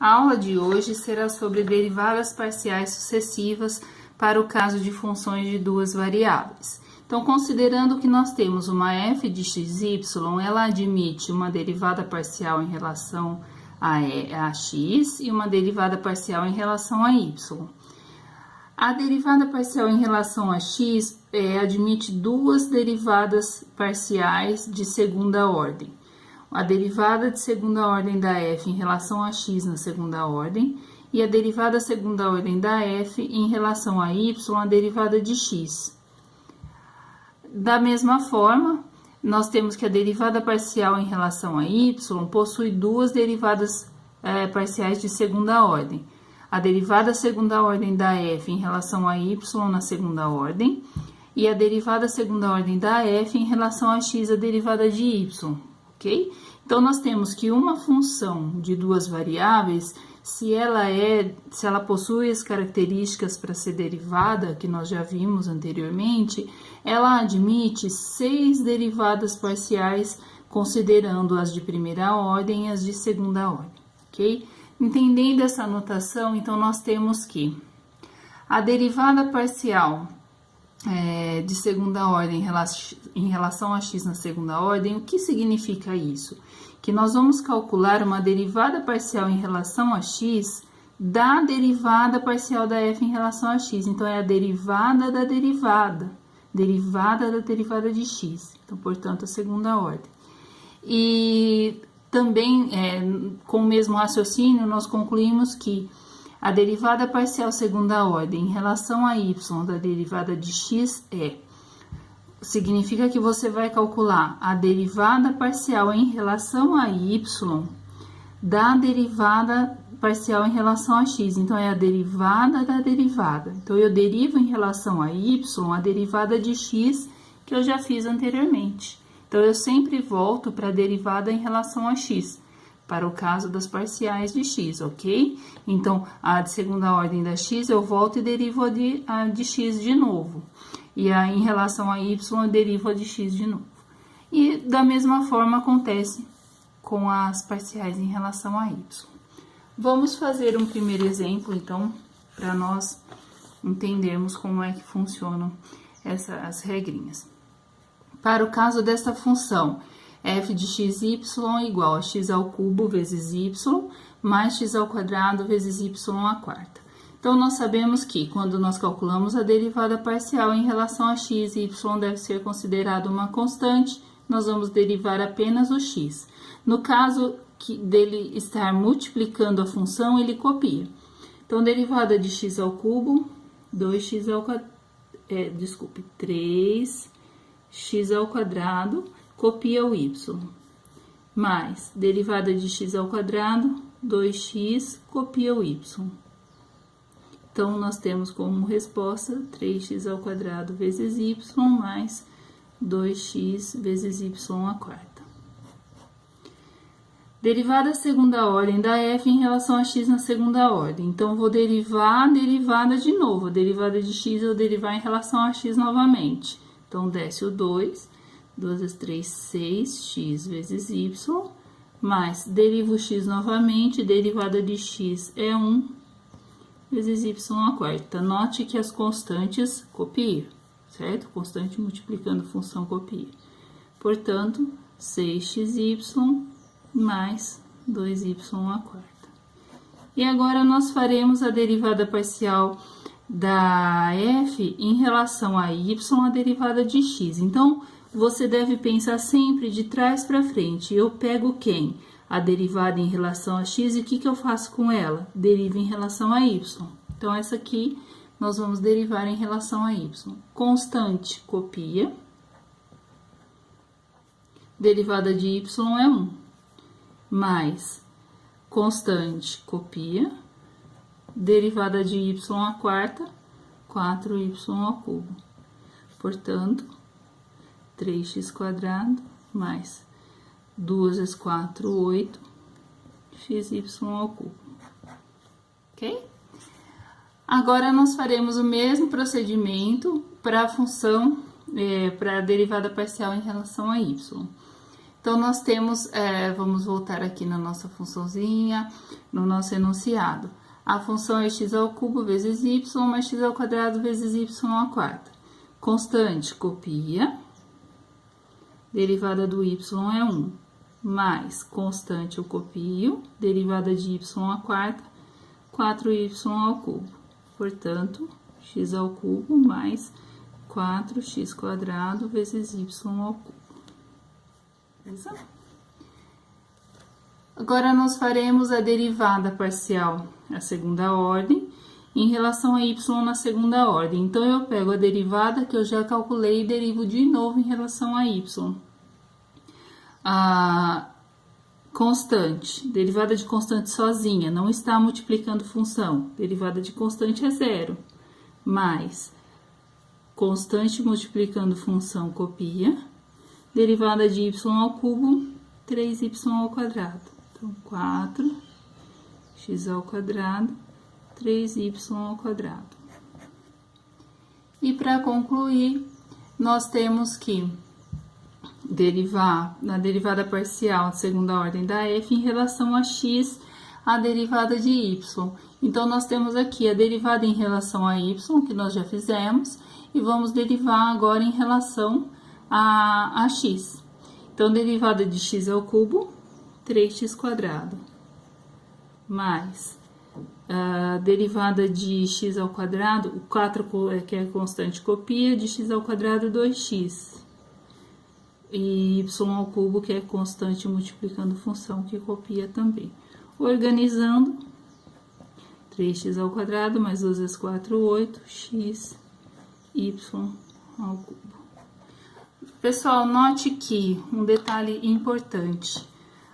A aula de hoje será sobre derivadas parciais sucessivas para o caso de funções de duas variáveis. Então, considerando que nós temos uma f de xy, ela admite uma derivada parcial em relação a x e uma derivada parcial em relação a y. A derivada parcial em relação a x admite duas derivadas parciais de segunda ordem. A derivada de segunda ordem da f em relação a x na segunda ordem e a derivada segunda ordem da f em relação a y, a derivada de x. Da mesma forma, nós temos que a derivada parcial em relação a y possui duas derivadas parciais de segunda ordem. A derivada segunda ordem da f em relação a y na segunda ordem e a derivada segunda ordem da f em relação a x, a derivada de y. Ok? Então, nós temos que uma função de duas variáveis, se ela possui as características para ser derivada, que nós já vimos anteriormente, ela admite 6 derivadas parciais, considerando as de primeira ordem e as de segunda ordem, ok? Entendendo essa notação, então, nós temos que a derivada parcial de segunda ordem em relação a x na segunda ordem, o que significa isso? Que nós vamos calcular uma derivada parcial em relação a x da derivada parcial da f em relação a x. Então, é a derivada da derivada da derivada de x. Então, portanto, a segunda ordem. E também, com o mesmo raciocínio, nós concluímos que a derivada parcial segunda ordem em relação a y da derivada de x significa que você vai calcular a derivada parcial em relação a y da derivada parcial em relação a x. Então, é a derivada da derivada. Então, eu derivo em relação a y a derivada de x que eu já fiz anteriormente. Então, eu sempre volto para a derivada em relação a x, para o caso das parciais de x, ok? Então, a de segunda ordem da x, eu volto e derivo a de x de novo. E aí, em relação a y, eu derivo a de x de novo. E da mesma forma acontece com as parciais em relação a y. Vamos fazer um primeiro exemplo, então, para nós entendermos como é que funcionam as regrinhas. Para o caso desta função, f de xy igual a x ao cubo vezes y, mais x ao quadrado vezes y à quarta. Então, nós sabemos que, quando nós calculamos a derivada parcial em relação a x e y deve ser considerado uma constante, nós vamos derivar apenas o x. No caso dele estar multiplicando a função, ele copia. Então, derivada de x ao cubo, 2x ao quadrado, 3x ao quadrado, copia o y, mais derivada de x ao quadrado, 2x, copia o y. Então, nós temos como resposta 3x ao quadrado vezes y, mais 2x vezes y à quarta. Derivada segunda ordem da f em relação a x na segunda ordem. Então, vou derivar a derivada de novo. A derivada de x eu derivar em relação a x novamente. Então, desce o 2. 2 vezes 3, 6x vezes y, mais derivo x novamente, derivada de x é 1 vezes y à quarta. Note que as constantes copiam, certo? Constante multiplicando função copia. Portanto, 6xy mais 2y à quarta. E agora, nós faremos a derivada parcial da f em relação a y, a derivada de x. Então, você deve pensar sempre de trás para frente. Eu pego quem? A derivada em relação a x e o que eu faço com ela? Derivo em relação a y. Então, essa aqui nós vamos derivar em relação a y. Constante, copia. Derivada de y é 1. Mais constante, copia. Derivada de y à quarta, 4y ao cubo. Portanto, 3x quadrado mais 2 vezes 4, 8, xy ao cubo. Ok? Agora, nós faremos o mesmo procedimento para a função, para a derivada parcial em relação a y. Então, nós temos, vamos voltar aqui na nossa funçãozinha, no nosso enunciado. A função é x ao cubo vezes y mais x ao quadrado vezes y à quarta. Constante, copia. Derivada do y é 1. Mais constante eu copio. Derivada de y à quarta, 4y ao cubo. Portanto, x ao cubo mais 4x quadrado vezes y ao cubo. Beleza? Agora, nós faremos a derivada parcial, a segunda ordem, em relação a y na segunda ordem. Então, eu pego a derivada que eu já calculei e derivo de novo em relação a y. A constante, derivada de constante sozinha, não está multiplicando função. Derivada de constante é 0. Mais constante multiplicando função, copia. Derivada de y ao cubo, 3y ao quadrado. Então, 4x ao quadrado, 3y ao quadrado. E para concluir, nós temos que derivar na derivada parcial de segunda ordem da f em relação a x, a derivada de y. Então, nós temos aqui a derivada em relação a y, que nós já fizemos, e vamos derivar agora em relação a x. Então, derivada de x ao cubo, 3x quadrado, mais a derivada de x ao quadrado, o 4 que é constante, copia, de x ao quadrado, 2x. E y ao cubo, que é constante multiplicando função, que copia também. Organizando, 3x ao quadrado, mais 2 vezes 4, 8, x, y ao cubo. Pessoal, note que um detalhe importante,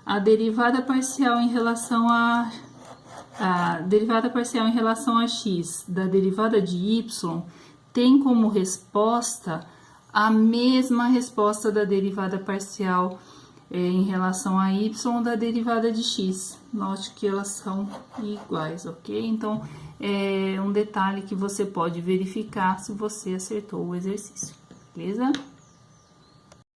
a derivada parcial em relação a x da derivada de y tem como resposta a mesma resposta da derivada parcial em relação a y da derivada de x. Note que elas são iguais, ok? Então, é um detalhe que você pode verificar se você acertou o exercício, beleza?